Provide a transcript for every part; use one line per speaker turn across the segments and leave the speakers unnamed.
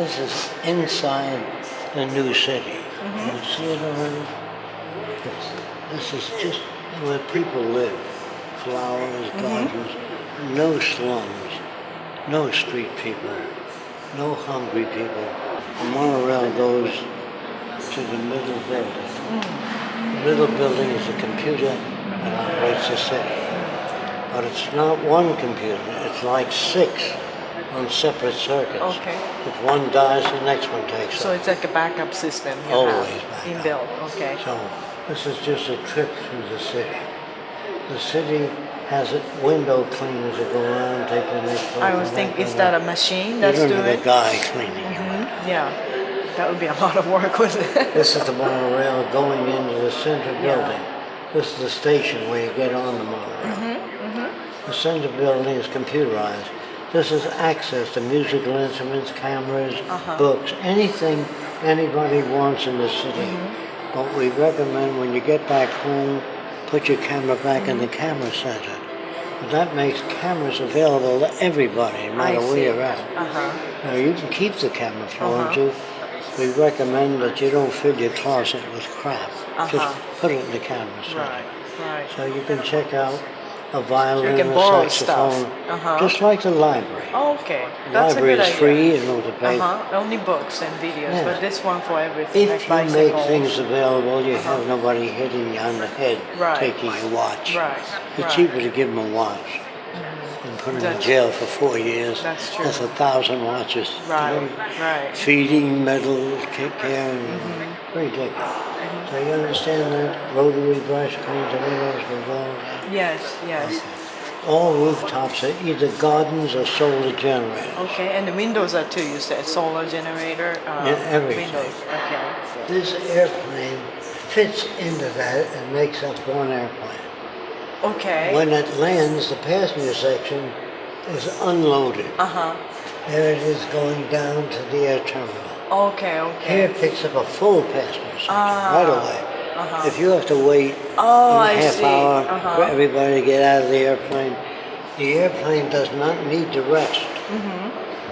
this is inside the new city. You see it around? This is just where people live. Flowers, gardens, no slums, no street people, no hungry people. The monorail goes to the middle building. The middle building is a computer that operates the city. But it's not one computer, it's like 6 on separate circuits.
Okay.
If one dies, the next one takes
So
over.
it's like a backup system you
Always
have
backup.
inbuilt. Okay.
So this is just a trip through the city. The city has window cleaners that go around, take the next one.
I was thinking, is that a machine that's
you don't
doing
have
it?
a guy cleaning you.
Yeah. That would be a lot of work, wouldn't it?
This is the monorail going into the center building. This is the station where you get on the monorail. The center building is computerized. This is access to musical instruments, cameras, books, anything anybody wants in the city. But we recommend when you get back home, put your camera back in the camera center. That makes cameras available to everybody, no matter where you're at. Now you can keep the camera if you want to. We recommend that you don't fill your closet with crap. Just put it in the camera center.
Right.
So you can check out a violin,
You can
a
borrow
saxophone,
stuff.
just like the library.
Okay.
The
That's
library
a good
is
idea.
free, you know, to pay.
Only books and videos,
Yeah.
but this one for everything.
If
like
you make
bicycles.
things available, you have nobody hitting you on the head,
Right.
taking your watch.
Right.
It's cheaper to give them a watch and put them in
That's-
jail for 4 years.
That's true.
That's 1,000 watches.
Right. Right.
Feeding, metal, care, ridiculous. So you understand that? Rotary brush cleans the windows with all that.
Yes. Yes.
All rooftops are either gardens or solar generators.
Okay. And the windows are too. You said solar generator.
Everything.
Windows. Okay.
This airplane fits into that and makes up one airplane.
Okay.
When it lands, the passenger section is unloaded. There it is going down to the air terminal.
Okay. Okay.
Here it picks up a full passenger section right away. If you have to wait
I
a half
see.
hour for everybody to get out of the airplane does not need to rest.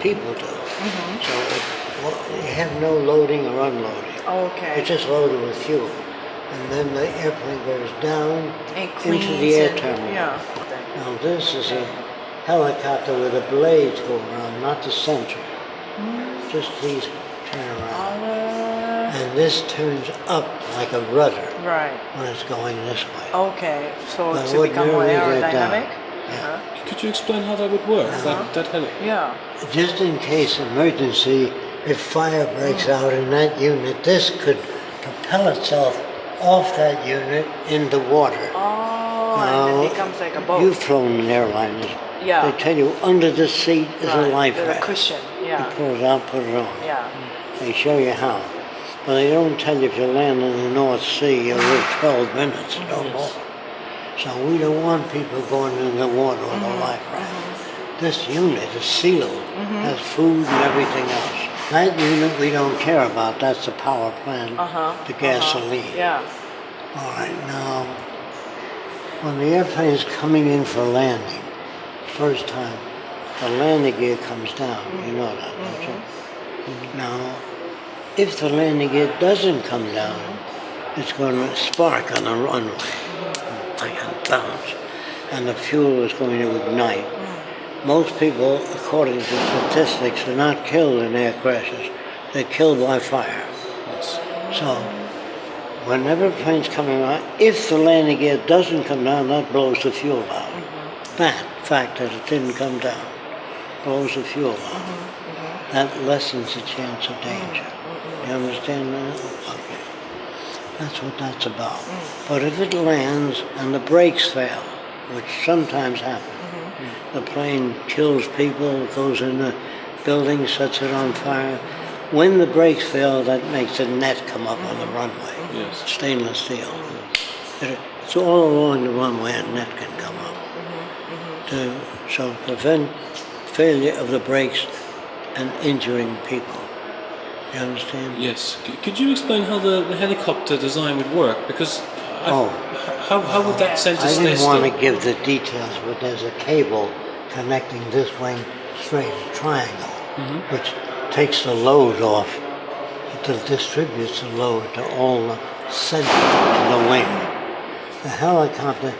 People do. So you have no loading or unloading.
Okay.
It's just loaded with fuel. And then the airplane goes down
It
into
cleans
the air
and-
terminal.
Yeah.
Now this is a helicopter where the blades go around, not the sentry. Just these turn around. And this turns up like a rudder
Right.
when it's going this way.
Okay. So
But
to become more
ordinarily they're down.
aerodynamic.
Yeah.
Could you explain how that would work? That heli?
Yeah.
Just in case emergency, if fire breaks out in that unit, this could propel itself off that unit into water.
Oh, and it becomes like a boat.
You've flown in airliners.
Yeah.
They tell you under the seat is a life
There's a
raft.
cushion.
You
Yeah.
pull it out, put it on.
Yeah.
They show you how. But they don't tell you if you land in the North Sea, you'll live 12 minutes, no more. So we don't want people going in the water on a life raft. This unit is sealed, has food and everything else. That unit we don't care about, that's the power plant, the gasoline.
Yeah.
All right, now, when the airplane is coming in for landing, first time, the landing gear comes down. You know that, don't you? Now, if the landing gear doesn't come down, it's going to spark on the runway, like a bounce, and the fuel is going to ignite. Most people, according to statistics, are not killed in air crashes. They're killed by fire. So, whenever a plane's coming out, if the landing gear doesn't come down, that blows the fuel out. That fact that it didn't come down blows the fuel out. That lessens the chance of danger. You understand that? Okay. That's what that's about. But if it lands and the brakes fail, which sometimes happens, the plane kills people, goes in the building, sets it on fire. When the brakes fail, that makes a net come up on the runway.
Yes.
Stainless steel. It's all along the runway a net can come up. So prevent failure of the brakes and injuring people. You understand?
Yes. Could you explain how the helicopter design would work? Because how would that send
I
a
didn't want to give the details, but there's a cable connecting this wing straight, a triangle, which takes the load off. It distributes the load to all the center in the wing. The helicopter,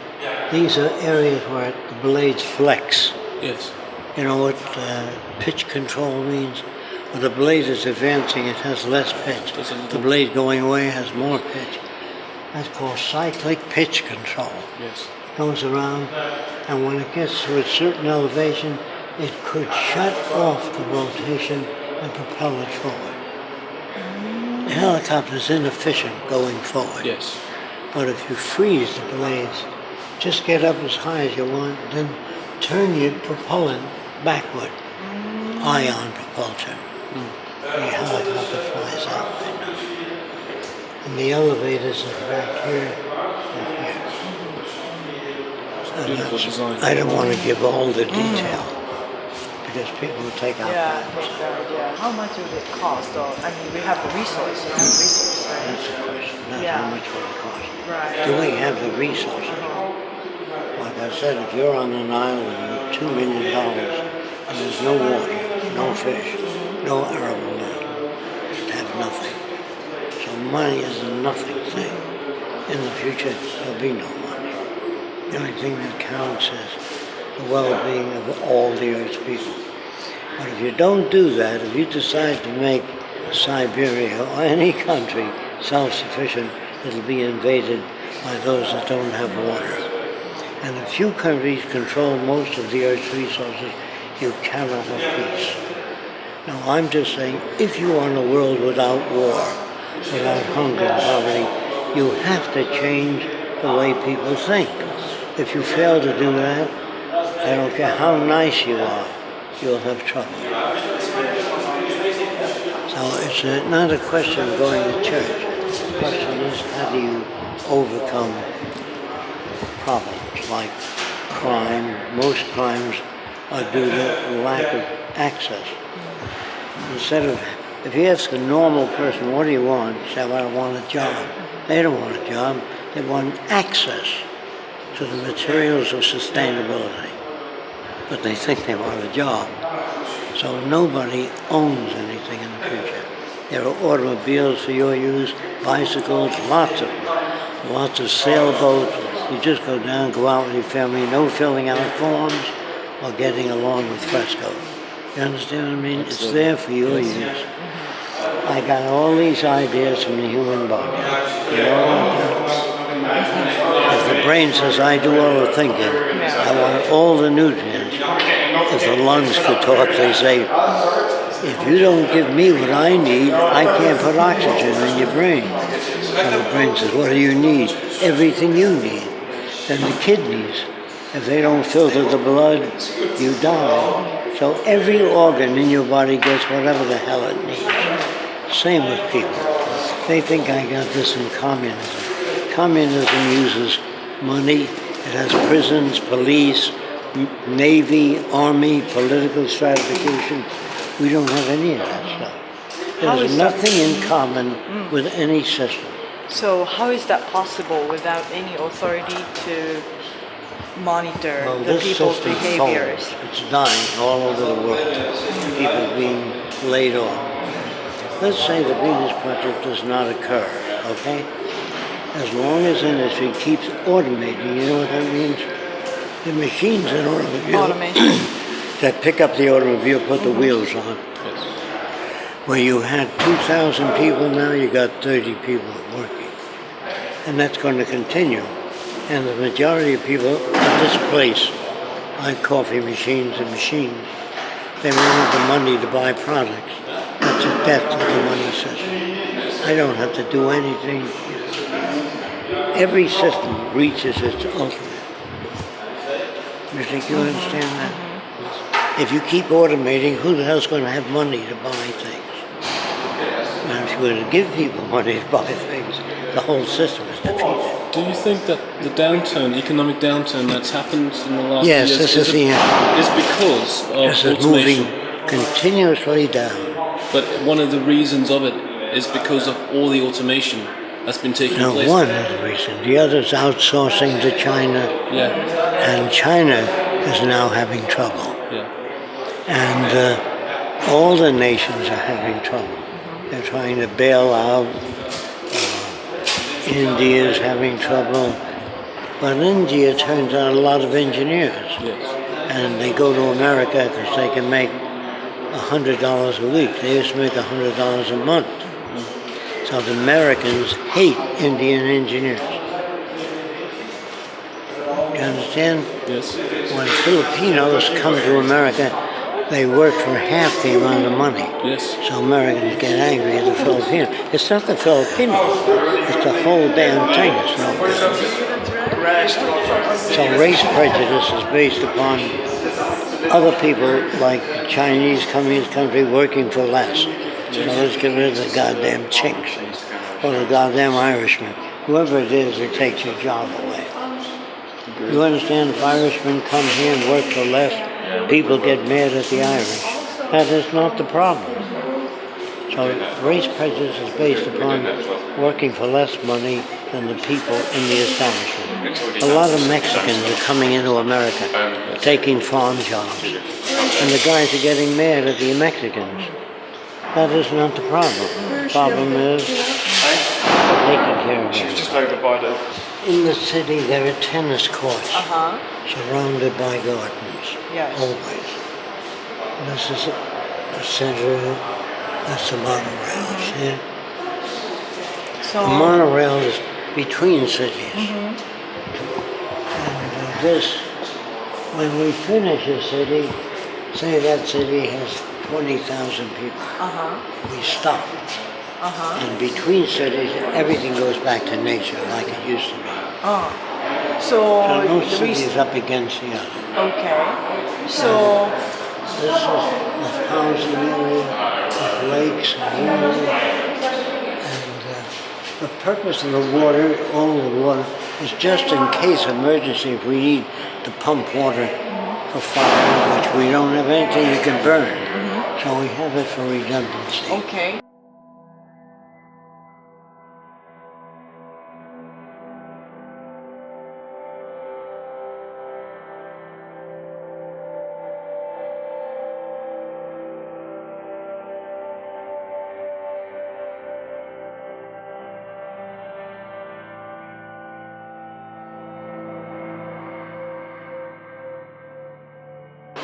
these are areas where the blades flex.
Yes.
You know what pitch control means? When the blade is advancing, it has less pitch. The blade going away has more pitch. That's called cyclic pitch control.
Yes.
It goes around, and when it gets to a certain elevation, it could shut off the rotation and propel it forward. The helicopter is inefficient going forward.
Yes.
But if you freeze the blades, just get up as high as you want, then turn your propellant backward. Ion propulsion. The helicopter flies that way now. And the elevators are back here and here.
Beautiful design.
I don't want to give all the detail because people will take out that.
How much would it cost? Or, I mean, we have the resource. You have the resource, right?
That's the question. Not
Yeah.
how much will it cost.
Right.
Do we have the resources? Like I said, if you're on an island with $2 million and there's no water, no fish, no arable land, you'd have nothing. So money is a nothing thing. In the future, there'll be no money. The only thing that counts is the well-being of all the Earth's people. But if you don't do that, if you decide to make Siberia or any country self-sufficient, it'll be invaded by those that don't have water. And if few countries control most of the Earth's resources, you cannot have peace. Now, I'm just saying, if you want a world without war, without hunger and poverty, you have to change the way people think. If you fail to do that, I don't care how nice you are, you'll have trouble. So it's not a question of going to church. The question is, how do you overcome problems like crime? Most crimes are due to lack of access. Instead of, if you ask a normal person, what do you want? They say, well, I want a job. They don't want a job. They want access to the materials of sustainability. But they think they want a job. So nobody owns anything in the future. There are automobiles for your use, bicycles, lots of sailboats. You just go down, go out with your family, no filling out forms or getting along with Fresco. You understand what I mean? It's there for your use. I got all these ideas from the human body. You know what? If the brain says I do all the thinking, I want all the nutrients. If the lungs could talk, they say, if you don't give me what I need, I can't put oxygen in your brain. So the brain says, what do you need? Everything you need. Then the kidneys, if they don't filter the blood, you die. So every organ in your body gets whatever the hell it needs. Same with people. They think I got this in communism. Communism uses money. It has prisons, police, Navy, Army, political stratification. We don't have any of that stuff. There's nothing in common with any system.
So how is that possible without any authority to monitor the people's behaviors?
It's dying all over the world. People being laid off. Let's say the Venus Project does not occur, okay? As long as industry keeps automating, you know what that means? The machines in automobile that pick up the automobile, put the wheels on.
Yes.
Where you had 2,000 people, now you got 30 people working. And that's going to continue. And the majority of people are displaced by coffee machines and machines. They won't have the money to buy products. That's a death of the money system. I don't have to do anything. Every system reaches its ultimate. You think you understand that? If you keep automating, who the hell's going to have money to buy things? And if you're going to give people money to buy things, the whole system is defeated.
Do you think that the downturn, economic downturn that's happened in the last
yes,
years
this is the end.
Is because of
this is
automation?
Moving continuously down.
But one of the reasons of it is because of all the automation that's been taking place.
No, one of the reasons. The other is outsourcing to China.
Yeah.
And China is now having trouble.
Yeah.
And All the nations are having trouble. They're trying to bail out. India's having trouble. But India turns out a lot of engineers.
Yes.
And they go to America because they can make $100 a week. They used to make $100 a month. So the Americans hate Indian engineers. You understand?
Yes.
When Filipinos come to America, they work for half the amount of money.
Yes.
So Americans get angry at the Filipinos. It's not the Filipinos. It's the whole damn thing. It's no good. So race prejudice is based upon other people like Chinese communist country working for less. So let's get rid of the goddamn Chinks or the goddamn Irishman. Whoever it is that takes your job away. You understand, if Irishmen come here and work for less, people get mad at the Irish. That is not the problem. So race prejudice is based upon working for less money than the people in the establishment. A lot of Mexicans are coming into America, taking farm jobs, and the guys are getting mad at the Mexicans. That is not the problem. The problem is taking care of it.
Just over by the...
In the city, there are tennis courts surrounded by gardens, always. This is the center, that's the monorail, see?
So,
the monorail is between cities. And this, when we finish a city, say that city has 20,000 people, we stop. And between cities, everything goes back to nature like it used to be.
So
no city is up against the other.
Okay. So
this is the housing area with lakes and rivers. And the purpose of the water, all the water, is just in case emergency if we need to pump water for fire, which we don't have anything you can burn. So we have it for redundancy.
okay.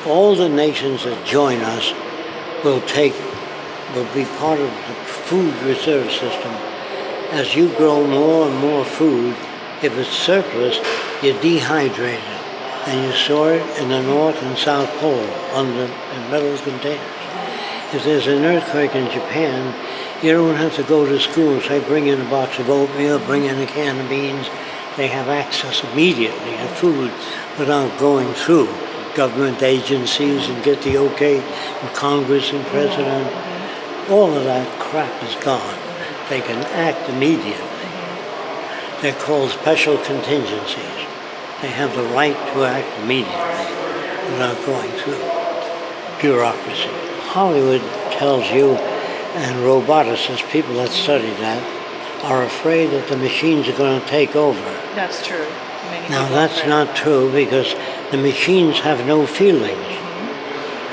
All the nations that join us will be part of the food reserve system. As you grow more and more food, if it's surplus, you dehydrate it and you store it in the North and South Pole in metal containers. If there's an earthquake in Japan, you don't have to go to school and say, bring in a box of oatmeal, bring in a can of beans. They have access immediately to food without going through government agencies and get the okay from Congress and President. All of that crap is gone. They can act immediately. They're called special contingencies. They have the right to act immediately without going through bureaucracy. Hollywood tells you, and roboticists, people that study that, are afraid that the machines are going to take over.
That's true.
Now that's not true because the machines have no feelings.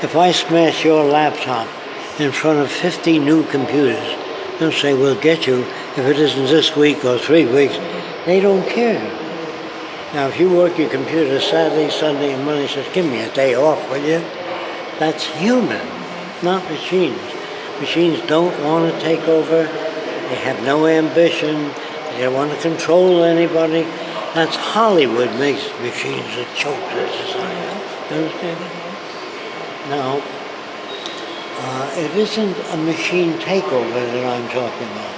If I smash your laptop in front of 50 new computers, they'll say, we'll get you if it isn't this week or 3 weeks. They don't care. Now if you work your computer Saturday, Sunday, and Monday, says, give me a day off, will you? That's human, not machines. Machines don't want to take over. They have no ambition. They don't want to control anybody. That's Hollywood makes machines that choke the society. You understand? Now, it isn't a machine takeover that I'm talking about.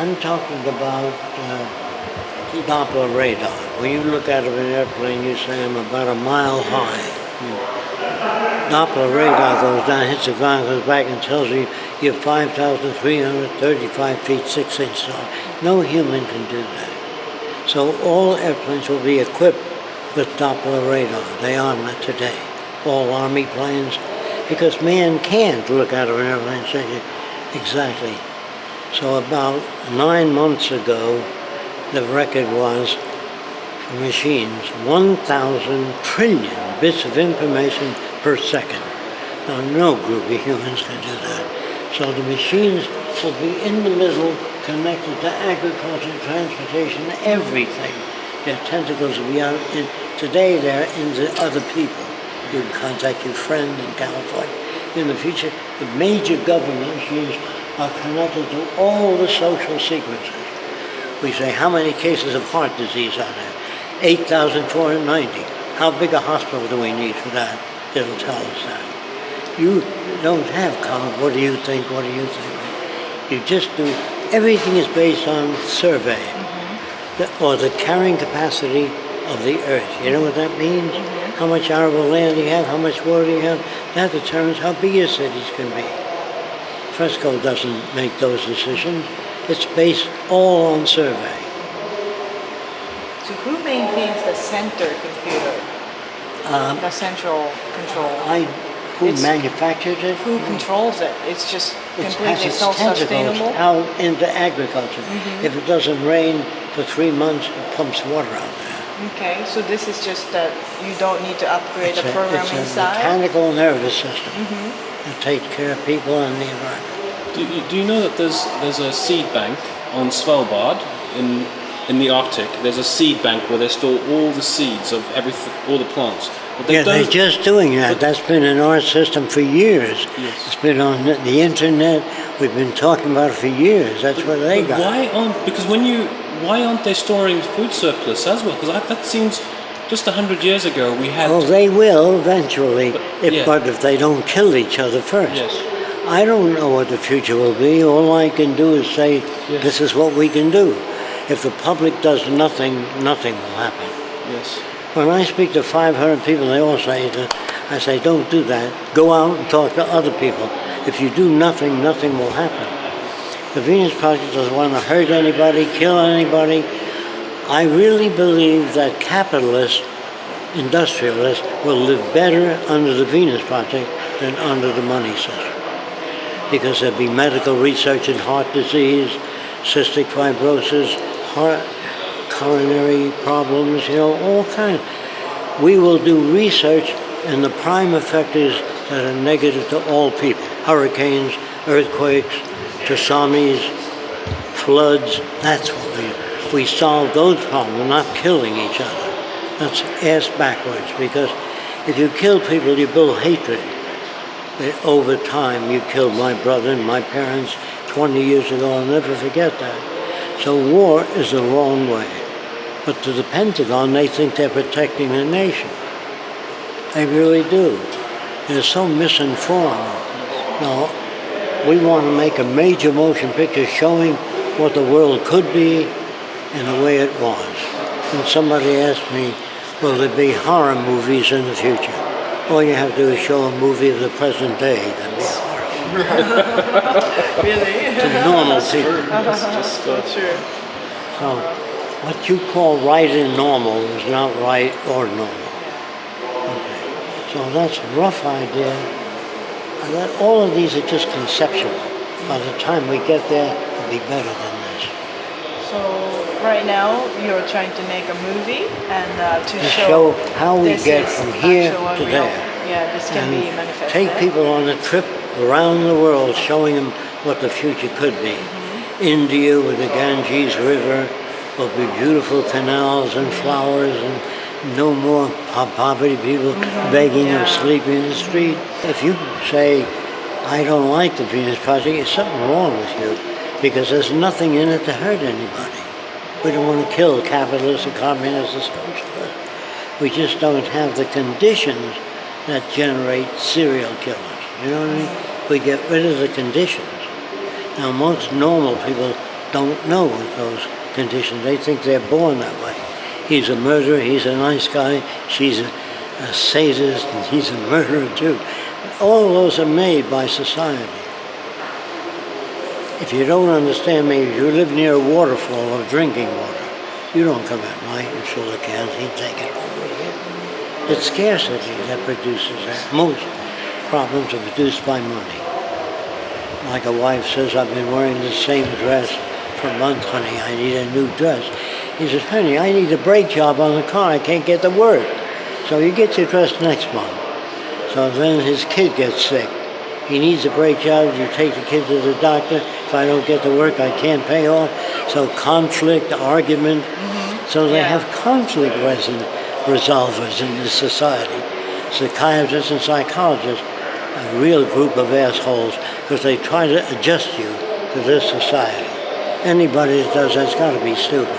I'm talking about Doppler radar. When you look out of an airplane, you say, I'm about a mile high. Doppler radar goes down, hits the ground, goes back and tells you you're 5,335 feet 6 inches high. No human can do that. So all airplanes will be equipped with Doppler radar. They are not today. All Army planes, because man can't look out of an airplane and say exactly. So about 9 months ago, the record was for machines 1,000 trillion bits of information per second. Now, no group of humans can do that. So the machines will be in the middle, connected to agriculture, transportation, everything. Their tentacles will be out. Today, they're into other people. You can contact your friend in California. In the future, the major government machines are connected to all the social sequences. We say, how many cases of heart disease are there? 8,490. How big a hospital do we need for that? It'll tell us that. You don't have comment, what do you think, what do you think? You just do, everything is based on survey, or the carrying capacity of the earth. You know what that means? How much arable land you have, how much water you have, that determines how big your cities can be. Fresco doesn't make those decisions. It's based all on survey.
So who maintains the center computer? The central control?
Who manufactured it?
Who controls it? It's just
It has
completely
its
self-sustainable?
tentacles out into agriculture. If it doesn't rain for 3 months, it pumps water out there.
Okay, so this is just that you don't need to upgrade the programming
It's a
side?
mechanical nervous system that takes care of people and the environment.
Do you know that there's a seed bank on Svalbard in the Arctic? There's a seed bank where they store all the seeds of everything, all the plants. But
They're just doing that. That's been in our system for years.
Yes.
It's been on the internet. We've been talking about it for years. That's what they got.
Why aren't they storing food surplus as well? Because that seems just 100 years ago we had.
Well, they will eventually, but if they don't kill each other first.
Yes.
I don't know what the future will be. All I can do is say, this is what we can do. If the public does nothing, nothing will happen.
Yes.
When I speak to 500 people, they all say that. I say, don't do that. Go out and talk to other people. If you do nothing, nothing will happen. The Venus Project doesn't want to hurt anybody, kill anybody. I really believe that capitalists, industrialists, will live better under the Venus Project than under the money system. Because there'll be medical research in heart disease, cystic fibrosis, coronary problems, all kinds. We will do research, and the prime effectors that are negative to all people. Hurricanes, earthquakes, tsunamis, floods, that's what we solve those problems. We're not killing each other. That's ass backwards, because if you kill people, you build hatred. Over time, you killed my brother and my parents 20 years ago. I'll never forget that. So war is the wrong way. But to the Pentagon, they think they're protecting the nation. They really do. They're so misinformed. Now, we want to make a major motion picture showing what the world could be and the way it was. And somebody asked me, will there be horror movies in the future? All you have to do is show a movie of the present day, that'd be horror.
Really?
To normal people.
True.
So, what you call right and normal is not right or normal. Okay. So that's a rough idea. And that all of these are just conceptual. By the time we get there, it'll be better than this.
So right now you're trying to make a movie and to
show how we
this
get
is
from here
actual
to
real-
there.
Yeah, this can be manifested.
Take people on a trip around the world, showing them what the future could be. India with the Ganges River will be beautiful canals and flowers and no more poverty, people begging or sleeping in the street. If you say, I don't like the Venus Project, there's something wrong with you, because there's nothing in it to hurt anybody. We don't want to kill capitalists or communists or socialists. We just don't have the conditions that generate serial killers. You know what I mean? We get rid of the conditions. Now, most normal people don't know those conditions. They think they're born that way. He's a murderer, he's a nice guy, she's a sadist, and he's a murderer too. All those are made by society. If you don't understand me, if you live near a waterfall of drinking water, you don't come at night and fill the cans, he'd take it home with you. It's scarcity that produces that. Most problems are produced by money. Like a wife says, I've been wearing the same dress for a month, honey, I need a new dress. He says, honey, I need a brake job on the car, I can't get to work. So you get your dress next month. So then his kid gets sick. He needs a break job. You take the kid to the doctor. If I don't get to work, I can't pay off. So conflict, argument. So they have conflict resolvers in this society. Psychiatrists and psychologists, a real group of assholes, because they try to adjust you to this society. Anybody that does that's got to be stupid.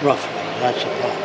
Roughly, that's the problem.